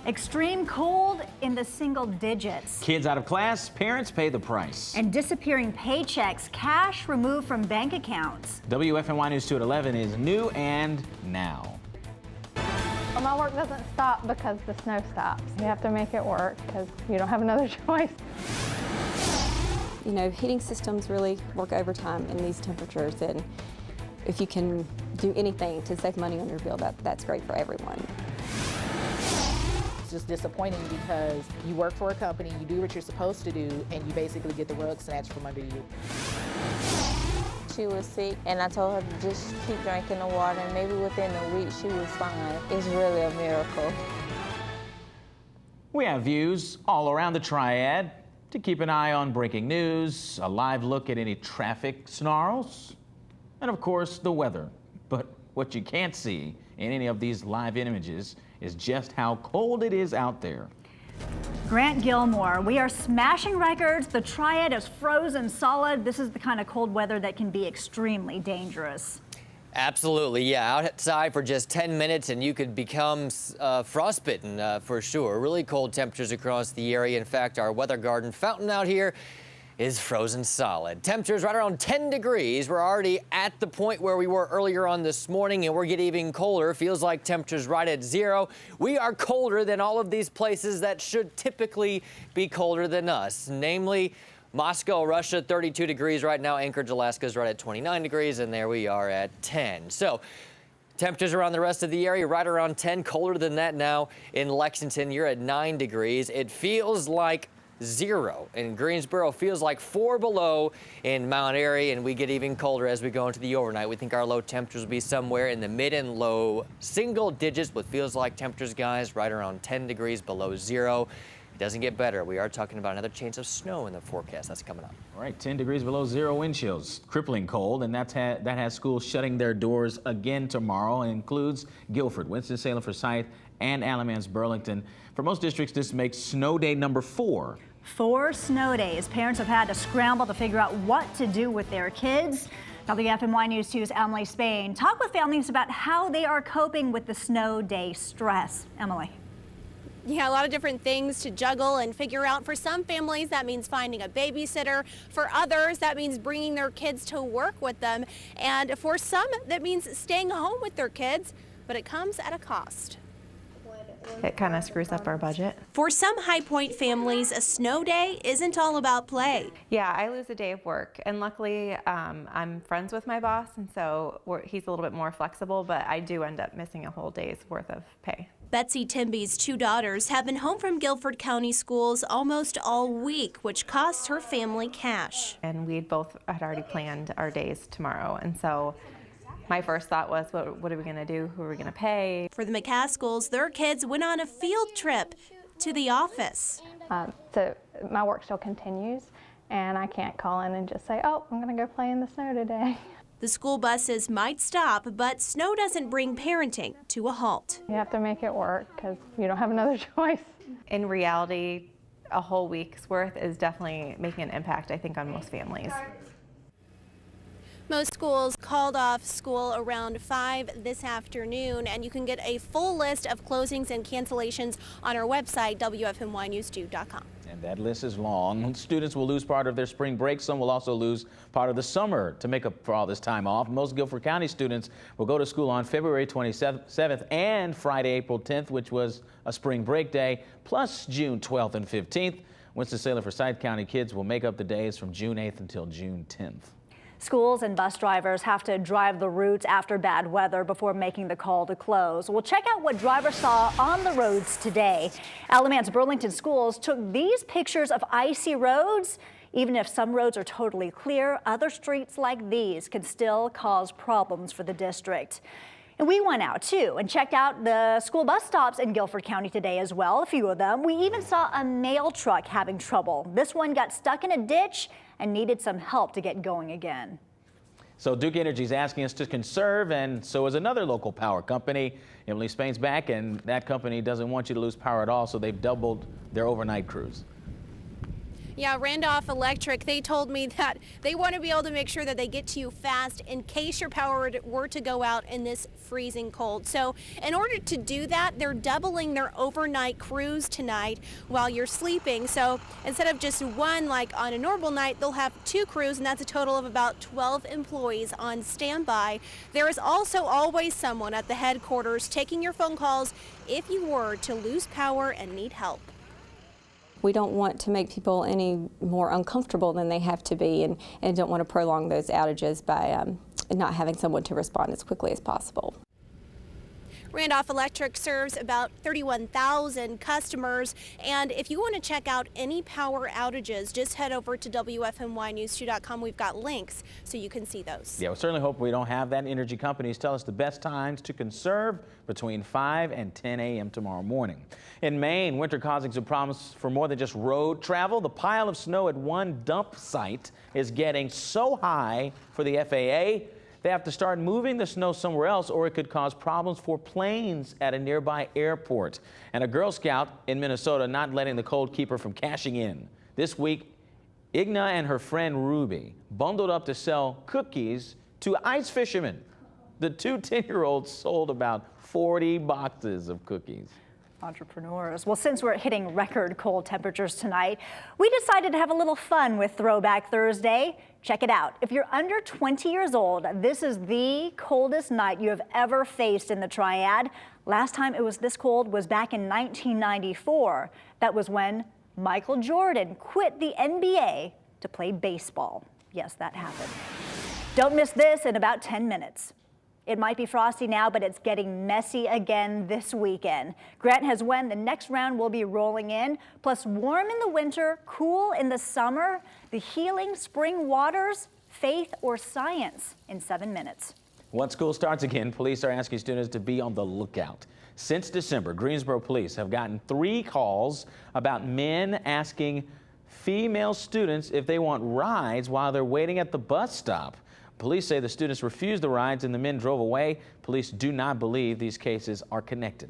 Extreme cold in the single digits. Kids out of class, parents pay the price. And disappearing paychecks, cash removed from bank accounts. WFMY News 2 at 11 is new and now. Well, my work doesn't stop because the snow stops. You have to make it work because you don't have another choice. You know, heating systems really work overtime in these temperatures, and if you can do anything to save money on your bill, that's great for everyone. It's just disappointing because you work for a company, you do what you're supposed to do, and you basically get the rug snatched from under you. She was sick, and I told her to just keep drinking the water, and maybe within a week she was fine. It's really a miracle. We have views all around the Triad to keep an eye on breaking news, a live look at any traffic snarls, and of course the weather. But what you can't see in any of these live images is just how cold it is out there. Grant Gilmore, we are smashing records. The Triad is frozen solid. This is the kind of cold weather that can be extremely dangerous. Absolutely, yeah. Outside for just 10 minutes and you could become frostbitten for sure. Really cold temperatures across the area. In fact, our weather garden fountain out here is frozen solid. Temperatures right around 10 degrees. We're already at the point where we were earlier on this morning, and we're getting even colder. Feels like temperatures right at 0. We are colder than all of these places that should typically be colder than us, namely Moscow, Russia, 32 degrees right now. Anchorage, Alaska is right at 29 degrees, and there we are at 10. So temperatures around the rest of the area right around 10. Colder than that now in Lexington. You're at 9 degrees. It feels like 0 in Greensboro, feels like 4 below in Mount Airy, and we get even colder as we go into the overnight. We think our low temperatures will be somewhere in the mid and low single digits, but feels like temperatures, guys, right around 10 degrees below 0. It doesn't get better. We are talking about another chance of snow in the forecast. That's coming up. All right, 10 degrees below 0 wind chills, crippling cold, and that has schools shutting their doors again tomorrow, and includes Guilford, Winston-Salem, Forsyth, and Alamance, Burlington. For most districts, this makes snow day number 4. 4 snow days. Parents have had to scramble to figure out what to do with their kids. WFMY News 2's Emily Spain talked with families about how they are coping with the snow day stress. Emily. Yeah, a lot of different things to juggle and figure out. For some families, that means finding a babysitter. For others, that means bringing their kids to work with them. And for some, that means staying home with their kids, but it comes at a cost. It kind of screws up our budget. For some High Point families, a snow day isn't all about play. Yeah, I lose a day of work, and luckily I'm friends with my boss, and so he's a little bit more flexible, but I do end up missing a whole day's worth of pay. Betsy Timby's 2 daughters have been home from Guilford County schools almost all week, which costs her family cash. And we both had already planned our days tomorrow, and so my first thought was, what are we going to do? Who are we going to pay? For the McCaskells, their kids went on a field trip to the office. So my work still continues, and I can't call in and just say, oh, I'm going to go play in the snow today. The school buses might stop, but snow doesn't bring parenting to a halt. You have to make it work because you don't have another choice. In reality, a whole week's worth is definitely making an impact, I think, on most families. Most schools called off school around 5 this afternoon, and you can get a full list of closings and cancellations on our website, WFMYnews2.com. And that list is long. Students will lose part of their spring break. Some will also lose part of the summer to make up for all this time off. Most Guilford County students will go to school on February 27th and Friday, April 10th, which was a spring break day, plus June 12th and 15th. Winston-Salem, Forsyth County kids will make up the days from June 8th until June 10th. Schools and bus drivers have to drive the routes after bad weather before making the call to close. We'll check out what drivers saw on the roads today. Alamance Burlington schools took these pictures of icy roads. Even if some roads are totally clear, other streets like these can still cause problems for the district. And we went out too and checked out the school bus stops in Guilford County today as well, a few of them. We even saw a mail truck having trouble. This one got stuck in a ditch and needed some help to get going again. So Duke Energy is asking us to conserve, and so is another local power company. Emily Spain's back, and that company doesn't want you to lose power at all, so they've doubled their overnight crews. Yeah, Randolph Electric, they told me that they want to be able to make sure that they get to you fast in case your power were to go out in this freezing cold. So in order to do that, they're doubling their overnight crews tonight while you're sleeping. So instead of just one like on a normal night, they'll have 2 crews, and that's a total of about 12 employees on standby. There is also always someone at the headquarters taking your phone calls if you were to lose power and need help. We don't want to make people any more uncomfortable than they have to be, and don't want to prolong those outages by not having someone to respond as quickly as possible. Randolph Electric serves about 31,000 customers, and if you want to check out any power outages, just head over to WFMYnews2.com. We've got links so you can see those. Yeah, we certainly hope we don't have that. Energy companies tell us the best times to conserve between 5 and 10 a.m. tomorrow morning. In Maine, winter causing some problems for more than just road travel. The pile of snow at one dump site is getting so high for the FAA, they have to start moving the snow somewhere else, or it could cause problems for planes at a nearby airport. And a Girl Scout in Minnesota not letting the cold keep her from cashing in. This week, Igna and her friend Ruby bundled up to sell cookies to ice fishermen. The 2 10-year-olds sold about 40 boxes of cookies. Entrepreneurs. Well, since we're hitting record cold temperatures tonight, we decided to have a little fun with Throwback Thursday. Check it out. If you're under 20 years old, this is the coldest night you have ever faced in the Triad. Last time it was this cold was back in 1994. That was when Michael Jordan quit the NBA to play baseball. Yes, that happened. Don't miss this in about 10 minutes. It might be frosty now, but it's getting messy again this weekend. Grant has when the next round will be rolling in, plus warm in the winter, cool in the summer, the healing spring waters, faith or science in 7 minutes. Once school starts again, police are asking students to be on the lookout. Since December, Greensboro police have gotten 3 calls about men asking female students if they want rides while they're waiting at the bus stop. Police say the students refused the rides and the men drove away. Police do not believe these cases are connected.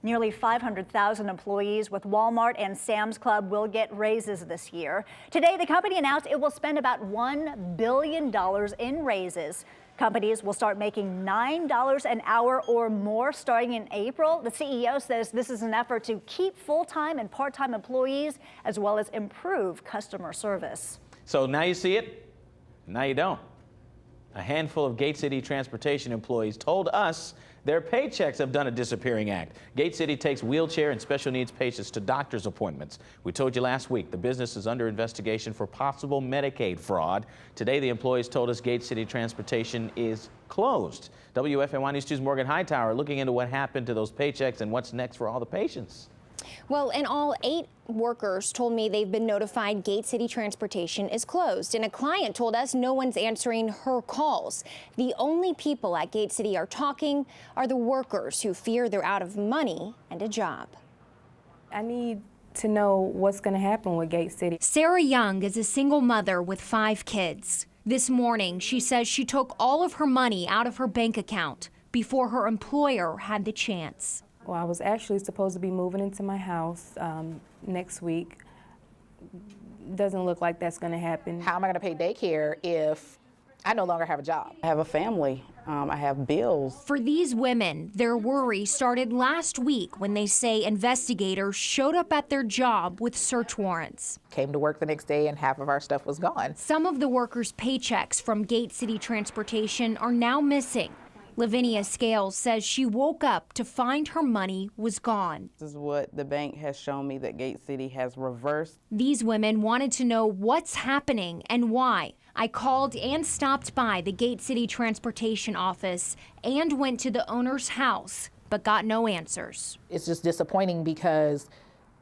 Nearly 500,000 employees with Walmart and Sam's Club will get raises this year. Today, the company announced it will spend about $1 billion in raises. Companies will start making $9 an hour or more starting in April. The CEO says this is an effort to keep full-time and part-time employees as well as improve customer service. So now you see it, now you don't. A handful of Gate City Transportation employees told us their paychecks have done a disappearing act. Gate City takes wheelchair and special needs patients to doctor's appointments. We told you last week the business is under investigation for possible Medicaid fraud. Today, the employees told us Gate City Transportation is closed. WFMY News 2's Morgan Hightower looking into what happened to those paychecks and what's next for all the patients. Well, in all, 8 workers told me they've been notified Gate City Transportation is closed, and a client told us no one's answering her calls. The only people at Gate City are talking are the workers who fear they're out of money and a job. I need to know what's going to happen with Gate City. Sarah Young is a single mother with 5 kids. This morning, she says she took all of her money out of her bank account before her employer had the chance. Well, I was actually supposed to be moving into my house next week. Doesn't look like that's going to happen. How am I going to pay daycare if I no longer have a job? I have a family. I have bills. For these women, their worry started last week when they say investigators showed up at their job with search warrants. Came to work the next day and half of our stuff was gone. Some of the workers' paychecks from Gate City Transportation are now missing. Lavinia Scales says she woke up to find her money was gone. This is what the bank has shown me that Gate City has reversed. These women wanted to know what's happening and why. I called and stopped by the Gate City Transportation office and went to the owner's house, but got no answers. It's just disappointing because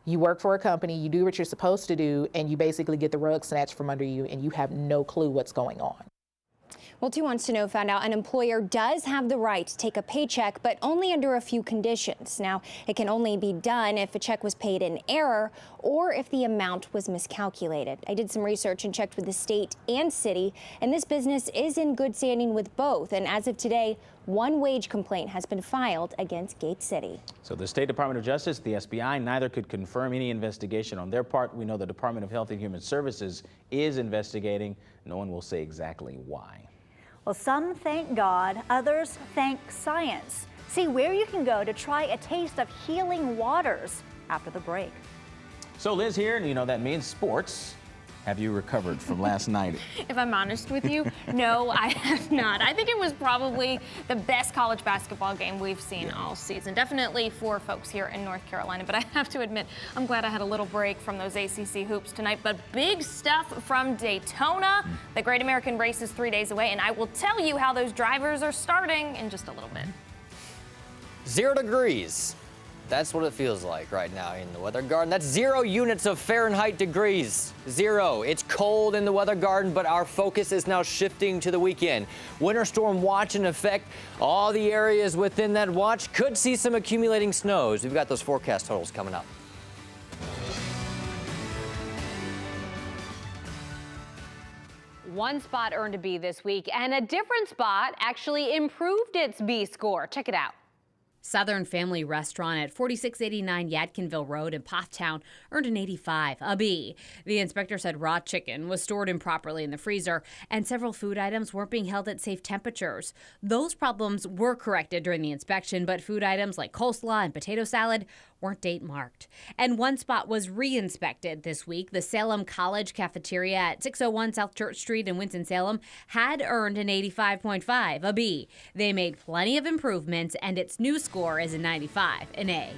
you work for a company, you do what you're supposed to do, and you basically get the rug snatched from under you and you have no clue what's going on. Well, 2 Wants to Know found out an employer does have the right to take a paycheck, but only under a few conditions. Now, it can only be done if a check was paid in error or if the amount was miscalculated. I did some research and checked with the state and city, and this business is in good standing with both. And as of today, 1 wage complaint has been filed against Gate City. So the State Department of Justice, the SBI, neither could confirm any investigation on their part. We know the Department of Health and Human Services is investigating. No one will say exactly why. Well, some thank God, others thank science. See where you can go to try a taste of healing waters after the break. So Liz here, and you know that means sports. Have you recovered from last night? If I'm honest with you, no, I have not. I think it was probably the best college basketball game we've seen all season. Definitely for folks here in North Carolina, but I have to admit, I'm glad I had a little break from those ACC hoops tonight. But big stuff from Daytona. The Great American Race is 3 days away, and I will tell you how those drivers are starting in just a little bit. 0 degrees. That's what it feels like right now in the Weather Garden. That's 0 units of Fahrenheit degrees. 0. It's cold in the Weather Garden, but our focus is now shifting to the weekend. Winter storm watch in effect. All the areas within that watch could see some accumulating snows. We've got those forecast totals coming up. One spot earned a B this week, and a different spot actually improved its B score. Check it out. Southern Family Restaurant at 4689 Yadkinville Road in Pothtown earned an 85, a B. The inspector said raw chicken was stored improperly in the freezer and several food items weren't being held at safe temperatures. Those problems were corrected during the inspection, but food items like coleslaw and potato salad weren't date marked. And one spot was re-inspected this week. The Salem College cafeteria at 601 South Church Street in Winston-Salem had earned an 85.5, a B. They made plenty of improvements, and its new score is a 95, an A.